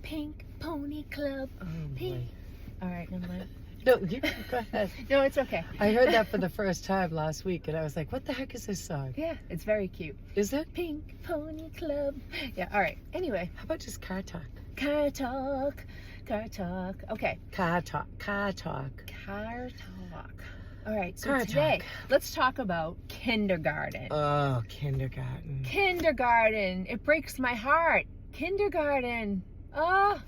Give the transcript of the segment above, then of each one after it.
Pink Pony Club. Oh, Pink. boy. All right, never mind. No, you go ahead. No, it's okay. I heard that for the first time last week, and I was like, what the heck is this song? Yeah, it's very cute. Is it? Pink Pony Club. Yeah, all right. Anyway, How about just car talk? car talk. Car talk. Okay, Car talk. Car talk. car talk. All right, so Car today, talk. let's talk about kindergarten. Oh, kindergarten. Kindergarten. It breaks my heart. Kindergarten. Oh,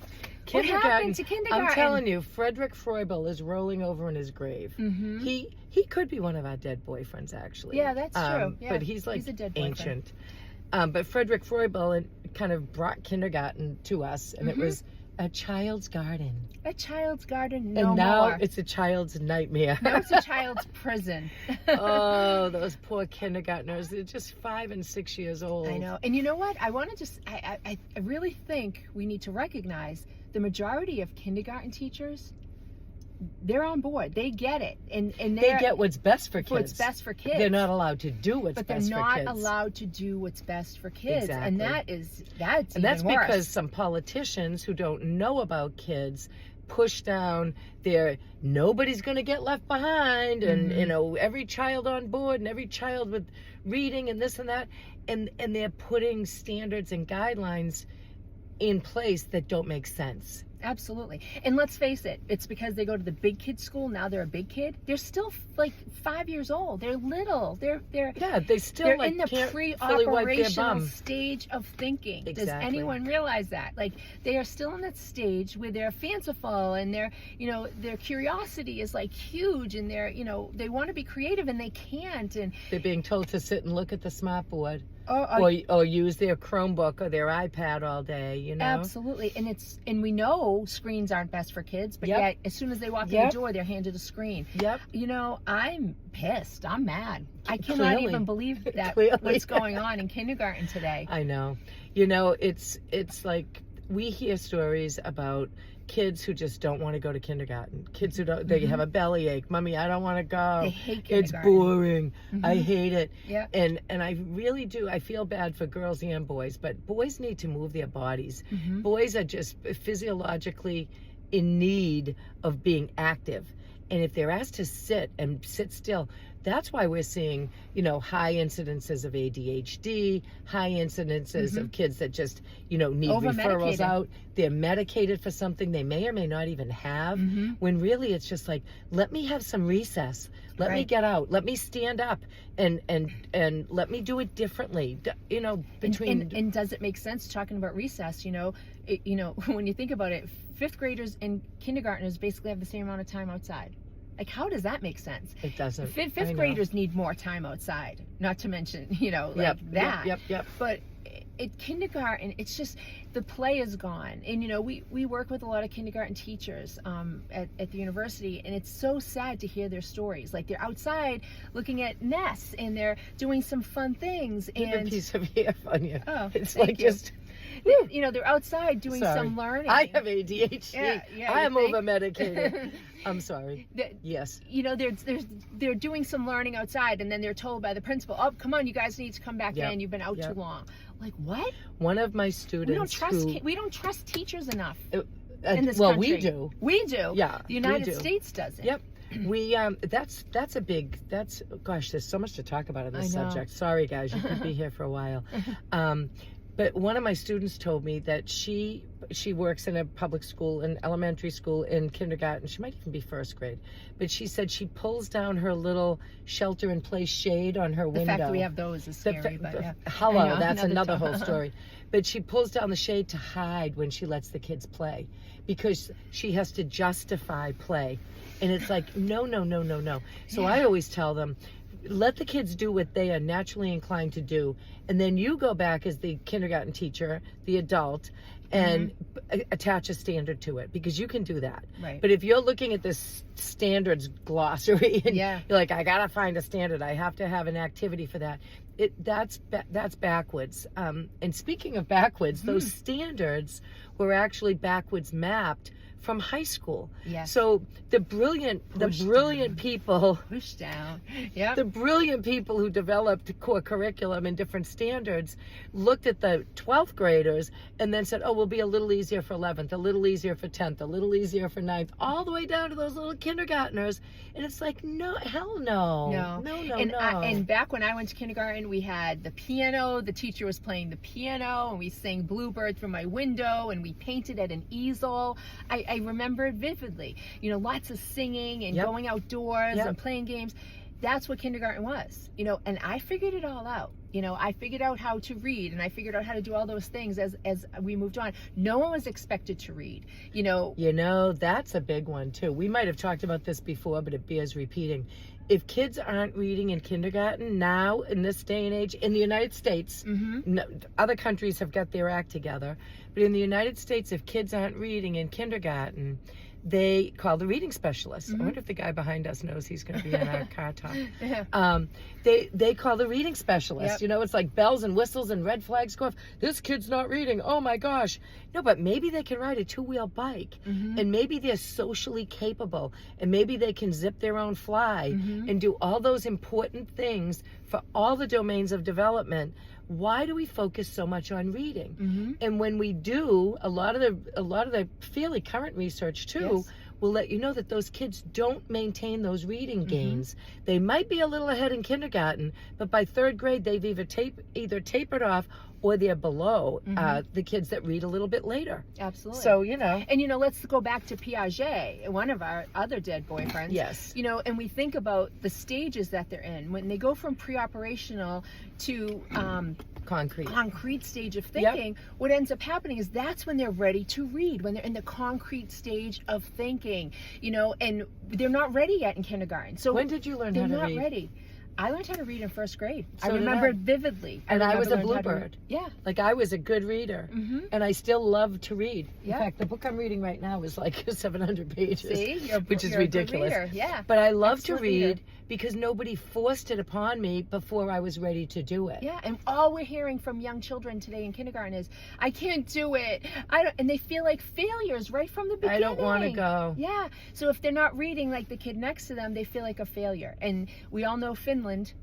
what happened to kindergarten? I'm telling you, Frederick Froebel is rolling over in his grave. Mm-hmm. He could be one of our dead boyfriends, actually. Yeah, that's true. Yeah, but he's like he's a dead boyfriend. ancient. But Frederick Froebel kind of brought kindergarten to us, and it was a child's garden. A child's garden, And now more. it's a child's nightmare. Now it's a child's prison. Oh, those poor kindergartners. They're just 5 and 6 years old. I know. And you know what? I want to just, I really think we need to recognize the majority of kindergarten teachers, they're on board. They get it. And They get what's best for kids. what's best for kids. They're not allowed to do what's but they're best for not kids. allowed to do what's best for kids. Exactly. And that's And that's even worse. because some politicians who don't know about kids push down their nobody's going to get left behind, and you know, every child on board and every child with reading and this and that, and they're putting standards and guidelines in place that don't make sense. Absolutely. And let's face it, it's because they go to the big kid school. Now they're a big kid. They're still like 5 years old. They're little. They're Yeah, they still they're like in the can't fully wipe their pre-operational bum. stage of thinking. Does Exactly. anyone realize that? Like, they are still in that stage where they're fanciful, and their curiosity is like huge, and they want to be creative and they can't. And They're being told to sit and look at the smart board, or or use their Chromebook or their iPad all day. You know. absolutely. And we know screens aren't best for kids, but Yep. yet as soon as they walk in Yep. the door, they're handed a screen. Yep. I'm pissed. I'm mad. I cannot Clearly. even believe that Clearly. what's going on in kindergarten today. I know. You know, it's like we hear stories about kids who just don't want to go to kindergarten. Kids who don't, they have a bellyache. Mommy, I don't want to go. They hate It's kindergarten. boring. I hate it. Yeah. And I really do. I feel bad for girls and boys, but boys need to move their bodies. Boys are just physiologically in need of being active. And if they're asked to sit still, that's why we're seeing, high incidences of ADHD, high incidences of kids that just, need referrals out. They're medicated for something they may or may not even have, when really it's just like, let me have some recess. Let me get out. Let me stand up and let me do it differently. Between and does it make sense talking about recess? When you think about it, fifth graders and kindergartners basically have the same amount of time outside. Like, how does that make sense? it doesn't. Fifth graders need more time outside, not to mention, that. Yep. But at kindergarten, it's just, the play is gone. And, we work with a lot of kindergarten teachers at the university, and it's so sad to hear their stories. Like, they're outside looking at nests, and they're doing some fun things. I have a piece of hair on you. Oh, it's thank like you. just... They're outside doing Sorry. some learning. I have ADHD. Yeah, I am you think? over medicated. I'm sorry. Yes. They're doing some learning outside, and then they're told by the principal, "Oh, come on, you guys need to come back in. You've been out too long." Like, what? One of my students We don't trust teachers enough in this well, country. we do. We do. Yeah, The we United do. States doesn't. Yep. We that's gosh, there's so much to talk about on this I know. subject. Sorry guys, you could be here for a while. But one of my students told me that she works in a public school, in elementary school, in kindergarten. She might even be first grade. But she said she pulls down her little shelter-in-place shade on her The window. fact that we have those is scary, but yeah. Hello, I know, that's another time. whole story. But she pulls down the shade to hide when she lets the kids play, because she has to justify play. And it's like, no. So I always tell them, let the kids do what they are naturally inclined to do, and then you go back as the kindergarten teacher, the adult, and attach a standard to it, because you can do that. Right. But if you're looking at this standards glossary and Yeah. you're like, I gotta find a standard, I have to have an activity for that, that's backwards. And speaking of backwards, those standards were actually backwards mapped from high school. Yes. So the brilliant people, Push down. Yeah. the brilliant people who developed core curriculum in different standards, looked at the 12th graders, and then said, oh, we'll be a little easier for 11th, a little easier for 10th, a little easier for 9th, all the way down to those little kindergartners. And it's like, no, hell no. And back when I went to kindergarten, we had the piano. The teacher was playing the piano, and we sang Bluebird through my window, and we painted at an easel. I remember it vividly. You know, lots of singing and going outdoors and playing games. That's what kindergarten was, you know, and I figured it all out. You know, I figured out how to read, and I figured out how to do all those things as we moved on. No one was expected to read, you know. You know, that's a big one too. We might have talked about this before, but it bears repeating. If kids aren't reading in kindergarten now, in this day and age, in the United States, no, other countries have got their act together, but in the United States, if kids aren't reading in kindergarten, they call the reading specialist. I wonder if the guy behind us knows he's going to be in our car talk. They call the reading specialist. You know, it's like bells and whistles and red flags go off. This kid's not reading. Oh my gosh. No, but maybe they can ride a two-wheel bike, and maybe they're socially capable, and maybe they can zip their own fly and do all those important things for all the domains of development. Why do we focus so much on reading? And when we do, a lot of the fairly current research too will let you know that those kids don't maintain those reading gains. They might be a little ahead in kindergarten, but by 3rd grade they've either tapered off, or they're below the kids that read a little bit later. Absolutely. So, you know. And, you know, let's go back to Piaget, one of our other dead boyfriends. Yes. You know, and we think about the stages that they're in. When they go from pre-operational to concrete stage of thinking, what ends up happening is that's when they're ready to read, when they're in the concrete stage of thinking, you know, and they're not ready yet in kindergarten. So when did you learn how to read? They're not ready. I learned how to read in 1st grade. So I remember it vividly. And I was a bluebird. Yeah. Like, I was a good reader. And I still love to read. In Yeah. fact, the book I'm reading right now is like 700 pages. See? Which is you're ridiculous. A good reader. Yeah. But I love to Excellent read reader. because nobody forced it upon me before I was ready to do it. Yeah, and all we're hearing from young children today in kindergarten is, I can't do it. I don't, and they feel like failures right from the beginning. I don't want to go. Yeah. So if they're not reading like the kid next to them, they feel like a failure. And we all know Finland.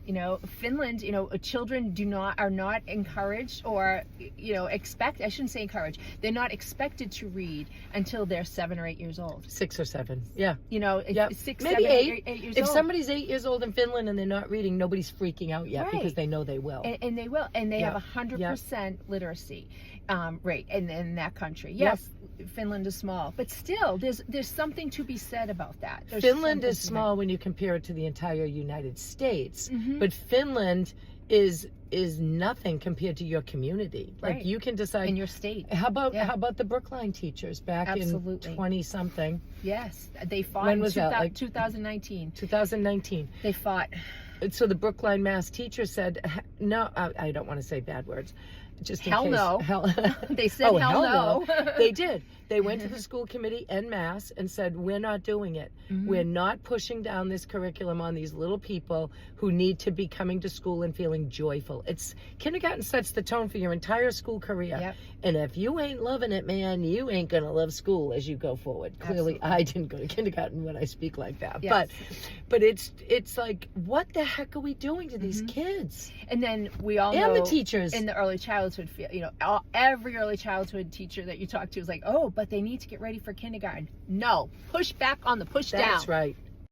You know, children are not encouraged or, you know, I shouldn't say encouraged. They're not expected to read until they're 7 or 8 years old. 6 or 7. Yeah. You know, Yep. 6, Maybe 7, 8. 8 years If old. somebody's 8 years old in Finland and they're not reading, nobody's freaking out yet Right. because they know they will. And they will. And they Yep. have 100% literacy rate in that country. Yep. Yes, Finland is small, but still, there's something to be said about that. There's Finland something is to be small when you compare it to the entire United States, Mhm. but Finland is nothing compared to your community. Like, Right. you can decide. in your state. How about Yeah. how about the Brookline teachers back Absolutely. in 20 something, Yes, they fought When in was that? Like 2019. 2019? They fought. So the Brookline Mass teacher said, no, I don't want to say bad words. Just in Hell case. no. Hell, They said oh, hell no. They did. They went to the school committee en masse and said, we're not doing it. Mhm. We're not pushing down this curriculum on these little people who need to be coming to school and feeling joyful. Kindergarten sets the tone for your entire school career. Yep. And if you ain't loving it, man, you ain't going to love school as you go forward. Clearly, Absolutely. I didn't go to kindergarten when I speak like that. Yes. But it's like, what the heck are we doing to these Mhm. kids? And then we all And know the teachers. in the early childhood field, you know, every early childhood teacher that you talk to is like, oh, but they need to get ready for kindergarten. No, push back on the push down. That's right.